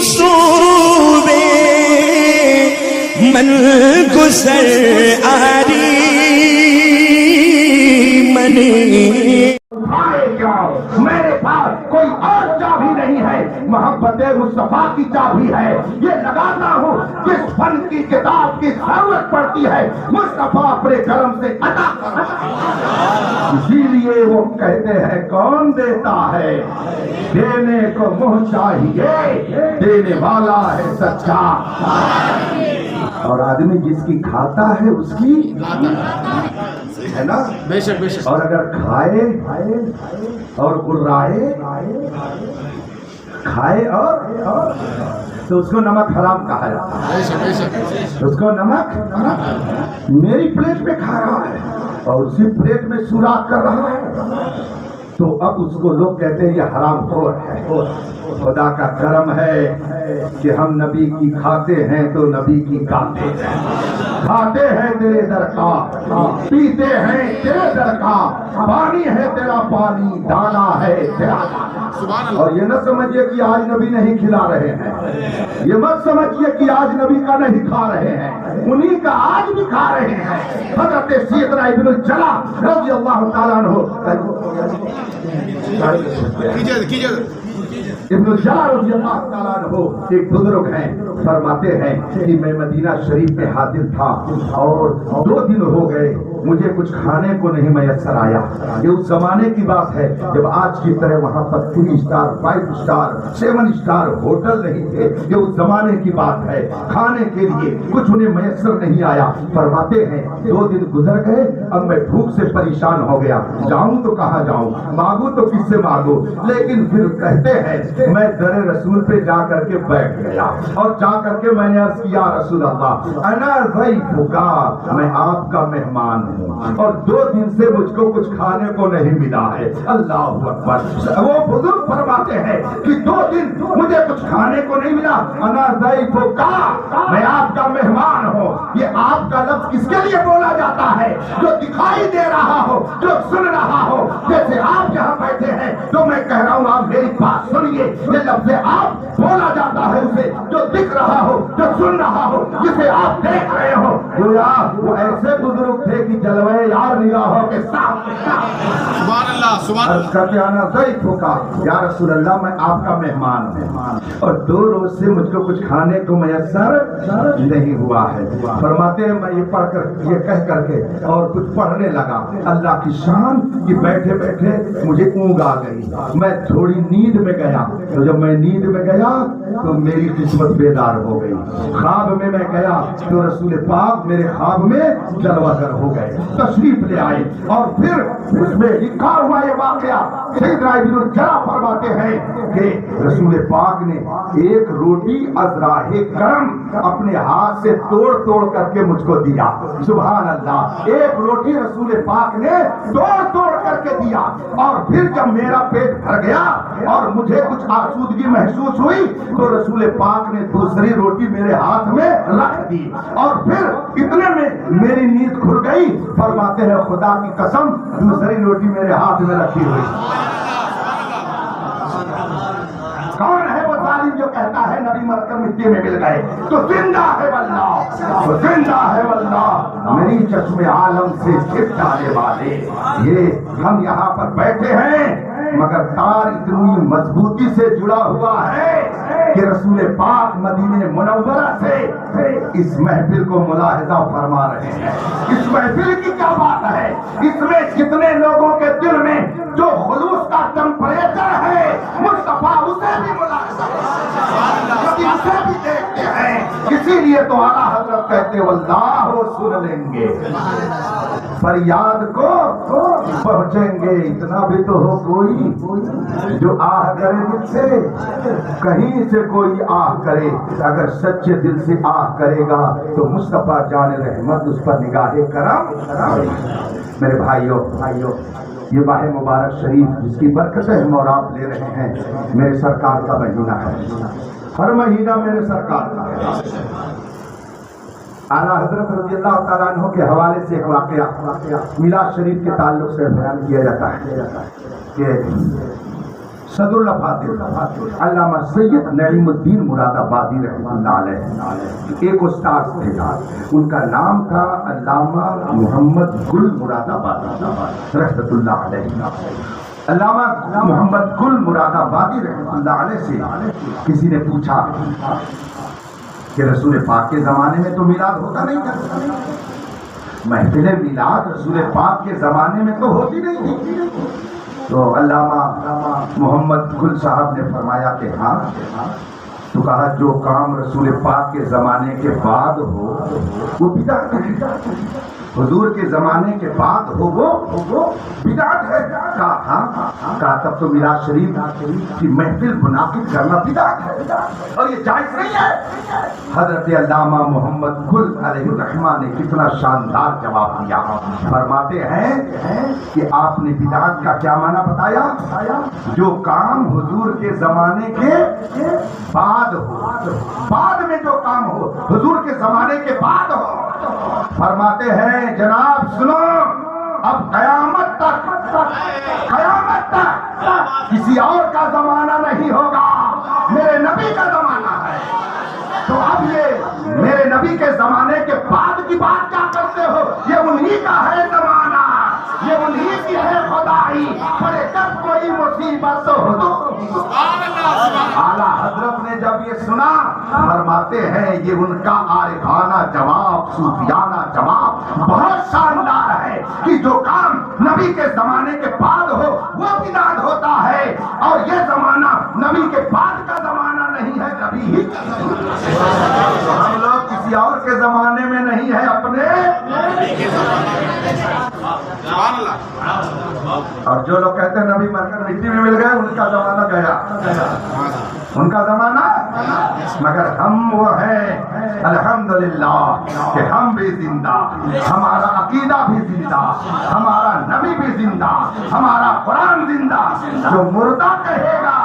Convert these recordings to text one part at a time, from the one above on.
صوبے من گزر آری منی میرے پاس کوئی اور چابی نہیں ہے، محبت مصطفیٰ کی چابی ہے، یہ لگاتا ہوں جس فن کی کتاب کی ضرورت پڑتی ہے مصطفیٰ اپنے کرم سے عطا کرتا ہے۔ اسی لیے وہ کہتے ہیں کون دیتا ہے، دینے کو منہ چاہیے، دینے والا ہے سچا، اور آدمی جس کی کھاتا ہے اس کی ہے نا، بے شک بے شک، اور اگر کھائے اور گرائے کھائے اور تو اس کو نمک حرام کہا جاتا ہے، بے شک بے شک، اس کو نمک میری پلیٹ میں کھا رہا ہے اور اسی پلیٹ میں سوراخ کر رہا ہے، تو اب اس کو لوگ کہتے ہیں یہ حرام خور ہے۔ خدا کا کرم ہے کہ ہم نبی کی کھاتے ہیں تو نبی کی گاتے ہیں، کھاتے ہیں تیرے در کا، پیتے ہیں تیرے در کا، پانی ہے تیرا پانی، دانا ہے تیرا دانا۔ اور یہ نہ سمجھیے کہ آج نبی نہیں کھلا رہے ہیں، یہ مت سمجھیے کہ آج نبی کا نہیں کھا رہے ہیں، انہی کا آج بھی کھا رہے ہیں۔ حضرت سیدنا ابن الجلا رضی اللہ تعالیٰ عنہ، ابن الجلا رضی اللہ تعالیٰ عنہ ایک بزرگ ہیں، فرماتے ہیں کہ میں مدینہ شریف میں حاضر تھا اور 2 دن ہو گئے مجھے کچھ کھانے کو نہیں میسر آیا۔ یہ اس زمانے کی بات ہے جب آج کی طرح وہاں پر 3 اسٹار 5 اسٹار 7 اسٹار ہوٹل نہیں تھے، یہ اس زمانے کی بات ہے، کھانے کے لیے کچھ انہیں میسر نہیں آیا۔ فرماتے ہیں 2 دن گزر گئے، اب میں بھوک سے پریشان ہو گیا، جاؤں تو کہاں جاؤں، مانگوں تو کس سے مانگوں، لیکن پھر کہتے ہیں میں در رسول پہ جا کر کے بیٹھ گیا اور جا کر کے میں نے عرض کیا رسول اللہ انا ضیفک، میں آپ کا مہمان ہوں اور 2 دن سے مجھ کو کچھ کھانے کو نہیں ملا ہے۔ اللہ اکبر۔ وہ بزرگ فرماتے ہیں کہ 2 دن مجھے کچھ کھانے کو نہیں ملا، انا ضیفک، میں آپ کا مہمان ہوں۔ یہ آپ کا لفظ کس کے لیے بولا جاتا ہے؟ جو دکھائی دے رہا ہو، جو سن رہا ہو، جیسے آپ یہاں بیٹھے ہیں تو میں کہہ رہا ہوں آپ میری بات سنیے، یہ لفظ آپ بولا جاتا ہے اسے جو دکھ رہا ہو، جو سن رہا ہو، جسے آپ دیکھ رہے ہو۔ گویا وہ ایسے بزرگ تھے کہ جلوے یار نگاہوں کے ساتھ سبحان اللہ سبحان اللہ، آنا ضیفک، یا رسول اللہ میں آپ کا مہمان ہوں اور 2 روز سے مجھ کو کچھ کھانے کو میسر نہیں ہوا ہے۔ فرماتے ہیں میں یہ پڑھ کر یہ کہہ کر کے اور کچھ پڑھنے لگا اللہ کی شان کہ بیٹھے بیٹھے مجھے اونگ آ گئی، میں تھوڑی نیند میں گیا، تو جب میں نیند میں گیا تو میری قسمت بیدار ہو گئی، خواب میں میں گیا تو رسول پاک میرے خواب میں جلوہ گر ہو گئے، تشریف لے آئے، اور پھر اس میں لکھا ہوا یہ واقعہ سیدنا ابن الجلا فرماتے ہیں کہ رسول پاک نے 1 روٹی از راہ کرم اپنے ہاتھ سے توڑ توڑ کر کے مجھ کو دیا۔ سبحان اللہ، 1 روٹی رسول پاک نے توڑ توڑ کر کے دیا، اور پھر جب میرا پیٹ بھر گیا اور مجھے کچھ آسودگی محسوس ہوئی تو رسول پاک نے دوسری روٹی میرے ہاتھ میں رکھ دی، اور پھر اتنے میں میری نیند کھل گئی۔ فرماتے ہیں خدا کی قسم دوسری روٹی میرے ہاتھ میں رکھی ہوئی۔ کون ہے وہ ظالم جو کہتا ہے نبی مر کر مٹی میں مل گئے تو زندہ ہے واللہ، تو زندہ ہے واللہ میری چشم عالم سے چھپ جانے والے۔ یہ ہم یہاں پر بیٹھے ہیں مگر تار اتنی مضبوطی سے جڑا ہوا ہے کہ رسول پاک مدینہ منورہ سے اس محفل کو ملاحظہ فرما رہے ہیں۔ اس محفل کی کیا بات ہے، اس میں کتنے لوگوں کے دل میں جو خلوص کا ٹمپریچر ہے مصطفیٰ اسے بھی ملاحظہ اسے بھی دیکھتے ہیں۔ اسی لیے تو اعلیٰ حضرت کہتے واللہ وہ سن لیں گے، فریاد کو پہنچیں گے۔ اتنا بھی تو ہو کوئی جو آہ کرے دل سے، کہیں سے کوئی آہ کرے، اگر سچے دل سے آہ کرے گا تو مصطفیٰ جان رحمت اس پر نگاہ کرم۔ میرے بھائیوں یہ ماہ مبارک شریف جس کی برکتیں ہم اور آپ لے رہے ہیں، میرے سرکار کا مہینہ ہے، ہر مہینہ میرے سرکار کا ہے۔ اعلیٰ حضرت رضی اللہ تعالیٰ عنہ کے حوالے سے ایک واقعہ میلاد شریف کے تعلق سے بیان کیا جاتا ہے کہ صدر فاضل علامہ سید نعیم الدین مراد آبادی رحمۃ اللہ علیہ ایک استاد تھے، ان کا نام تھا علامہ محمد گل مراد آبادی رحمۃ اللہ علیہ۔ علامہ محمد گل مراد آبادی رحمۃ اللہ علیہ سے کسی نے پوچھا کہ رسول پاک کے زمانے میں تو میلاد ہوتا نہیں تھا، محفل میلاد رسول پاک کے زمانے میں تو ہوتی نہیں تھی۔ تو علامہ محمد گل صاحب نے فرمایا کہ ہاں، تو کہا جو کام رسول پاک کے زمانے کے بعد ہو وہ بدعت ہے، حضور کے زمانے کے بعد ہو وہ بدعت ہے۔ کہا ہاں، کہا تب تو میلاد شریف کی محفل منعقد کرنا بدعت ہے اور یہ جائز نہیں ہے۔ حضرت علامہ محمد گل علیہ الرحمہ نے کتنا شاندار جواب دیا، فرماتے ہیں کہ آپ نے بدعت کا کیا معنی بتایا؟ جو کام حضور کے زمانے کے بعد ہو، بعد میں جو کام ہو حضور کے زمانے کے بعد ہو۔ فرماتے ہیں جناب سنو، اب قیامت تک کسی اور کا زمانہ نہیں ہوگا، میرے نبی کا زمانہ ہے۔ تو اب یہ میرے نبی کے زمانے کے بعد کی بات کیا کرتے ہو؟ یہ انہی کا ہے زمانہ، یہ انہی کی ہے خدائی، پڑے کب کوئی مصیبت ہو۔ اعلیٰ حضرت نے جب یہ سنا، فرماتے ہیں یہ ان کا عارفانہ جواب، صوفیانہ جواب بہت شاندار ہے کہ جو کام نبی کے زمانے کے بعد ہو وہ بدعت ہوتا ہے، اور یہ زمانہ نبی کے بعد کا زمانہ نہیں ہے، نبی ہی کا زمانہ۔ ہم لوگ کسی اور کے زمانے میں نہیں ہے، اپنے اور جو لوگ کہتے ہیں نبی مر کر مٹی میں مل گئے، ان کا زمانہ گیا، ان کا زمانہ، مگر ہم وہ ہیں الحمدللہ کہ ہم بھی زندہ، ہمارا عقیدہ بھی زندہ، ہمارا نبی بھی زندہ، ہمارا قرآن زندہ۔ جو مردہ کہے گا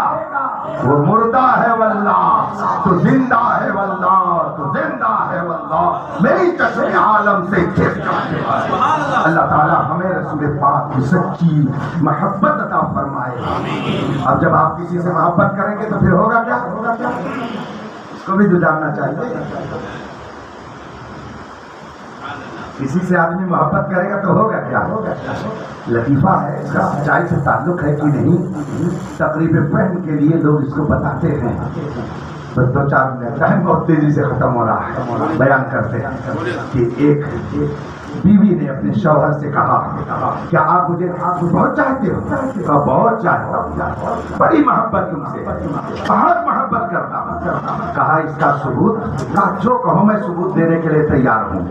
وہ مردہ ہے واللہ، تو زندہ ہے واللہ، تو زندہ ہے واللہ، میری چشم عالم سے کھینچ جاتے ہیں۔ اللہ تعالیٰ ہمیں رسول پاک کی سچی محبت عطا فرمائے۔ اب جب آپ کسی سے محبت کریں گے تو پھر ہوگا کیا؟ اس کو بھی تو جاننا چاہیے۔ کسی سے آدمی محبت کرے گا تو ہوگا کیا؟ لطیفہ ہے، اس کا سچائی سے تعلق ہے کہ نہیں، تقریب فہم کے لیے لوگ اس کو بتاتے ہیں، بس 2-4 منٹ ٹائم بہت تیزی سے ختم ہو رہا ہے، بیان کرتے ہیں کہ ایک بیوی نے اپنے شوہر سے کہا کیا آپ مجھے بہت چاہتے ہو؟ کہا بہت چاہتا ہوں، بڑی محبت تم سے، بہت محبت کرتا ہوں۔ کہا اس کا ثبوت؟ کہا جو کہو میں ثبوت دینے کے لیے تیار ہوں،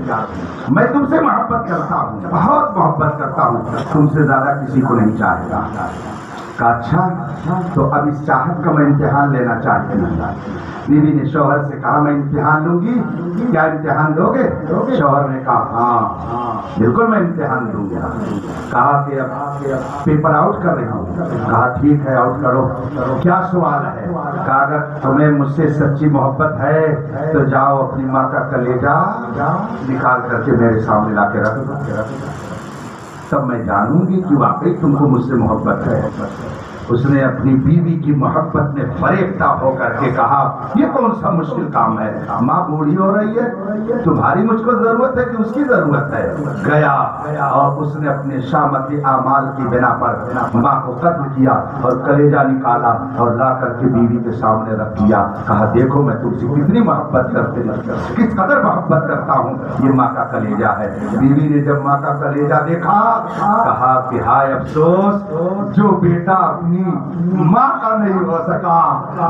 میں تم سے محبت کرتا ہوں، بہت محبت کرتا ہوں، تم سے زیادہ کسی کو نہیں چاہتا۔ کہا اچھا، تو اب اس چاہت کا میں امتحان لینا چاہتی ہوں۔ بیوی نے شوہر سے کہا میں امتحان لوں گی، کیا امتحان دو گے؟ شوہر نے کہا ہاں بالکل میں امتحان دوں گا۔ کہا کہ اب پیپر آؤٹ کر رہا ہوں۔ کہا ٹھیک ہے آؤٹ کرو، کیا سوال ہے؟ کہا اگر تمہیں مجھ سے سچی محبت ہے تو جاؤ اپنی ماں کا کلیجہ نکال کر کے میرے سامنے لا کے رکھ دو، تب میں جانوں گی کہ واقعی تم کو مجھ سے محبت ہے۔ اس نے اپنی بیوی کی محبت میں فریفتہ ہو کر کے کہا یہ کون سا مشکل کام ہے، ماں بوڑھی ہو رہی ہے، تمہاری مجھ کو ضرورت ہے کہ اس کی ضرورت ہے؟ گیا اور اس نے اپنے شامتی اعمال کی بنا پر ماں کو قتل کیا اور کلیجہ نکالا اور لا کر کے بیوی کے سامنے رکھ دیا۔ کہا دیکھو میں تم سے کتنی محبت کرتے ہیں، کس قدر محبت کرتا ہوں، یہ ماں کا کلیجہ ہے۔ بیوی نے جب ماں کا کلیجہ دیکھا کہا کہ ہائے افسوس، جو بیٹا اپنی ماں کا نہیں ہو سکا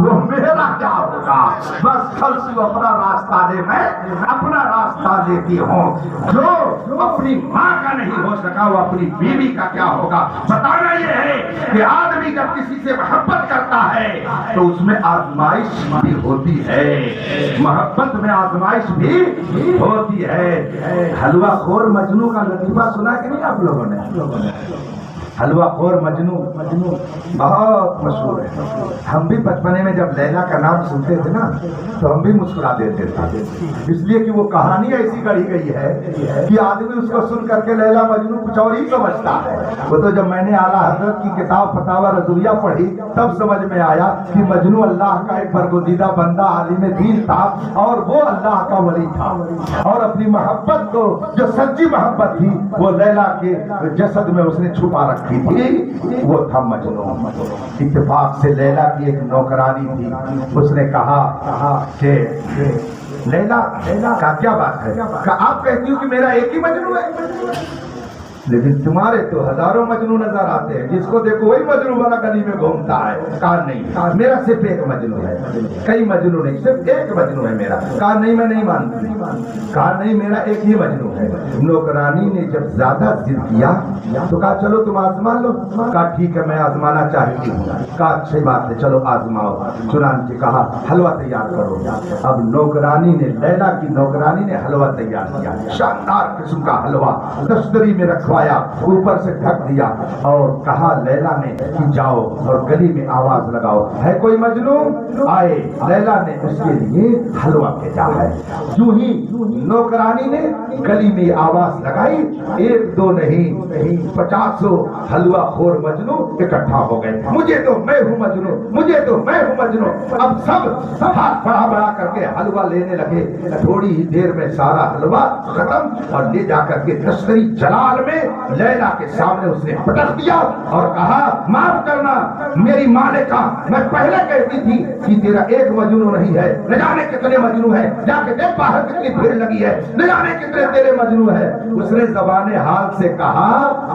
وہ میرا کیا ہوگا، بس کل سے اپنا راستہ لے، میں اپنا راستہ لیتی ہوں۔ جو اپنی ماں کا نہیں ہو سکا وہ اپنی بیوی کا کیا ہوگا۔ بتانا یہ ہے کہ آدمی جب کسی سے محبت کرتا ہے تو اس میں آزمائش بھی ہوتی ہے، محبت میں آزمائش بھی ہوتی ہے۔ حلوہ خور مجنو کا لطیفہ سنا کہ نہیں آپ لوگوں نے؟ حلوہ خور مجنو بہت مشہور ہے. ہم بھی بچپنے میں جب لیلا کا نام سنتے تھے نا تو ہم بھی مسکرا دیتے تھے, اس لیے کہ وہ کہانی ایسی گڑھی گئی ہے کہ آدمی اس کو سن کر کے لیلا مجنو کچھ اور ہی سمجھتا ہے. وہ تو جب میں نے اعلیٰ حضرت کی کتاب فتاوی رضویہ پڑھی تب سمجھ میں آیا کہ مجنو اللہ کا ایک برگزیدہ بندہ عالم دین تھا اور وہ اللہ کا ولی تھا, اور اپنی محبت کو جو سچی محبت تھی وہ لیلا کے جسد میں اس نے چھپا رکھی تھی, وہ تھا مجنو. اتفاق سے لیلا کی ایک نوکرانی تھی, اس نے کہا کہ لیلا کا کیا بات ہے, کہ آپ کہتی ہو کہ میرا ایک ہی مجنو ہے, لیکن تمہارے تو ہزاروں مجنو نظر آتے ہیں, جس کو دیکھو وہی مجنو والا گلی میں گھومتا ہے. کہا نہیں میرا صرف ایک مجنو ہے, کئی مجنو نہیں, صرف ایک مجنو ہے میرا. کہا نہیں میں نہیں مانتی, کہا نہیں میرا ایک ہی مجنو ہے. نوکرانی نے جب زیادہ ضد کیا تو کہا چلو تم آزما لو. کہا ٹھیک ہے میں آزمانا چاہتی ہوں. کہا اچھی بات ہے چلو آزماؤ. چنانچہ کہا حلوہ تیار کرو. اب نوکرانی نے لیلا کی نوکرانی نے حلوہ تیار کیا, شاندار قسم کا حلوہ دستری میں رکھوا, اوپر سے ڈھک دیا اور کہا لیلا نے کہ جاؤ اور گلی میں آواز لگاؤ, ہے کوئی مجنو آئے. لیلا نے اس کے لیے حلوہ بھیجا ہے. جو ہی نوکرانی نے گلی میں آواز لگائی, ایک دو نہیں 50 حلوہ خور مجنو اکٹھا ہو گئے. مجھے تو میں ہوں مجنو, مجھے تو میں ہوں مجنو. اب سب ہاتھ بڑا بڑا کر کے حلوہ لینے لگے. تھوڑی ہی دیر میں سارا حلوہ ختم اور لے جا کر کے تشتری جلال میں لیلا کے سامنے اس نے پٹک دیا اور کہا معاف کرنا میری مالکہ, میں پہلے کہتی تھی کہ تیرا ایک مجنو نہیں ہے, نہ جانے کتنے مجنو ہے, جا کے دیکھ باہر کتنی بھیڑ لگی ہے, نہ جانے کتنے تیرے مجنو ہے. اس نے زبان حال سے کہا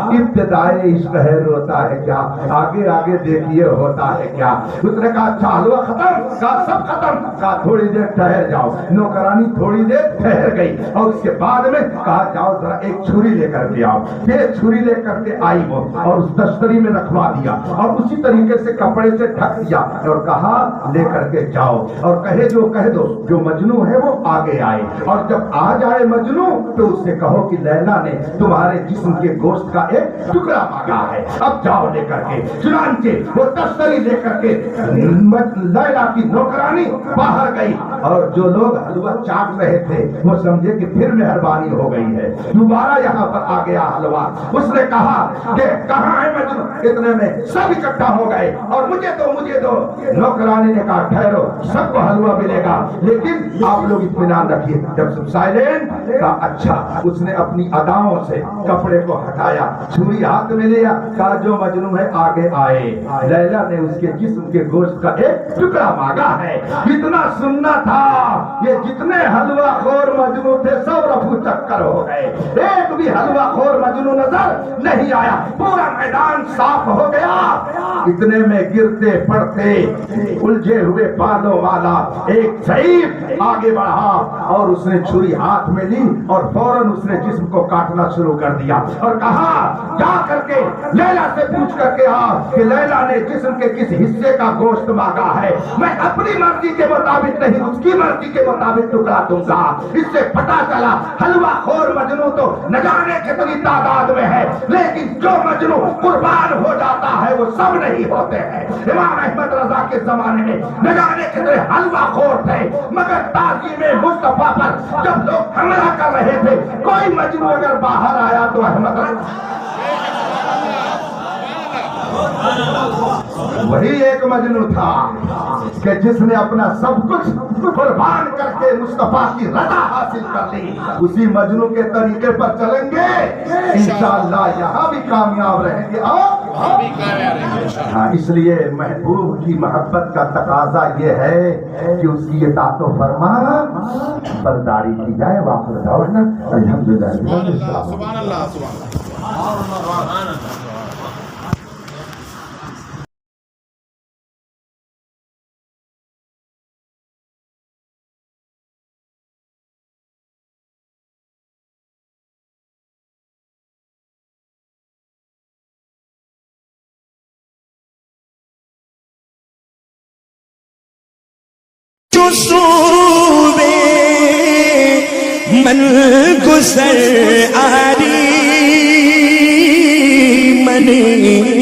ابتدائے عشق ہے روتا ہے کیا, آگے آگے دیکھیے ہوتا ہے کیا. اس نے کہا اچھا حلوہ ختم, کہا سب ختم. کہا تھوڑی دیر ٹھہر جاؤ. نوکرانی تھوڑی دیر ٹھہر گئی اور اس کے بعد میں کہا جاؤ ذرا ایک چھری لے کر کے آؤ. چھری لے کر کے آئی وہ اور اس دستری میں رکھوا دیا اور اسی طریقے سے کپڑے سے ڈھک دیا اور کہا لے کر کے جاؤ اور کہے جو کہہ دو جو مجنو ہے وہ آگے آئے, اور جب آ جائے مجنو تو اس سے کہو کہ لیلا نے تمہارے جسم کے گوشت کا ایک ٹکڑا مانگا ہے, اب جاؤ لے کر کے. چنانچہ وہ دستری لے کر کے لیلا کی نوکرانی باہر گئی اور جو لوگ حلوہ چاٹ رہے تھے وہ سمجھے کہ پھر مہربانی ہو گئی ہے, دوبارہ یہاں پر آ گیا حلوہ. اس نے کہا کہ کہاں ہے مجنو, اتنے میں سب اکٹھا ہو گئے اور مجھے دو. نوکرانی نے کہا ٹھہرو سب کو حلوہ ملے گا لیکن آپ لوگ اطمینان رکھیے. جب سب سائلنٹ کہا اچھا. اس نے اپنی اداؤں سے کپڑے کو ہٹایا, چھری ہاتھ میں لیا, کہا جو مجنو ہے آگے آئے. لیلا نے اس کے جسم کے گوشت کا ایک ٹکڑا مانگا ہے. اتنا سننا تھا, یہ جتنے حلوہ خور مجنو تھے سب رفو چکر ہو گئے, ایک بھی حلوہ خور مجنو نظر نہیں آیا. پورا میدان صاف ہو گیا. اتنے میں گرتے پڑتے الجھے ہوئے بالوں والا ایک ضعیف آگے بڑھا اور اس نے چھری ہاتھ میں لی اور فوراً اس نے جسم کو کاٹنا شروع کر دیا اور کہا جا کر کے لیلا سے پوچھ کر کے آ کہ لیلا نے جسم کے کس حصے کا گوشت مانگا ہے. میں اپنی مرضی کے مطابق نہیں اس کی مرضی کے مطابق ٹکڑا دوں گا. اس سے پتا چلا حلوہ خور مجنو تو نہ جانے کتنی تعداد میں ہے, لیکن جو مجنو قربان ہو جاتا ہے وہ سب نہیں ہوتے ہیں. امام احمد رضا کے زمانے میں نہ جانے کتنے حلوہ خور تھے, مگر تعظیم مصطفیٰ پر جب لوگ حملہ کر رہے تھے کوئی مجنو اگر باہر آیا تو احمد وہی ایک مجنو تھا کہ جس نے اپنا سب کچھ قربان کر کے مصطفیٰ کی رضا حاصل کر لی. اسی مجنو کے طریقے پر چلیں گے انشاءاللہ یہاں بھی کامیاب رہیں گے اور ہاں. اس لیے محبوب کی محبت کا تقاضا یہ ہے کہ اس کی اطاعت و فرما برداری کی جائے. واخر دعوانا الحمدللہ. سبحان اللہ سبحان اللہ. صوبے من گزر آری من منی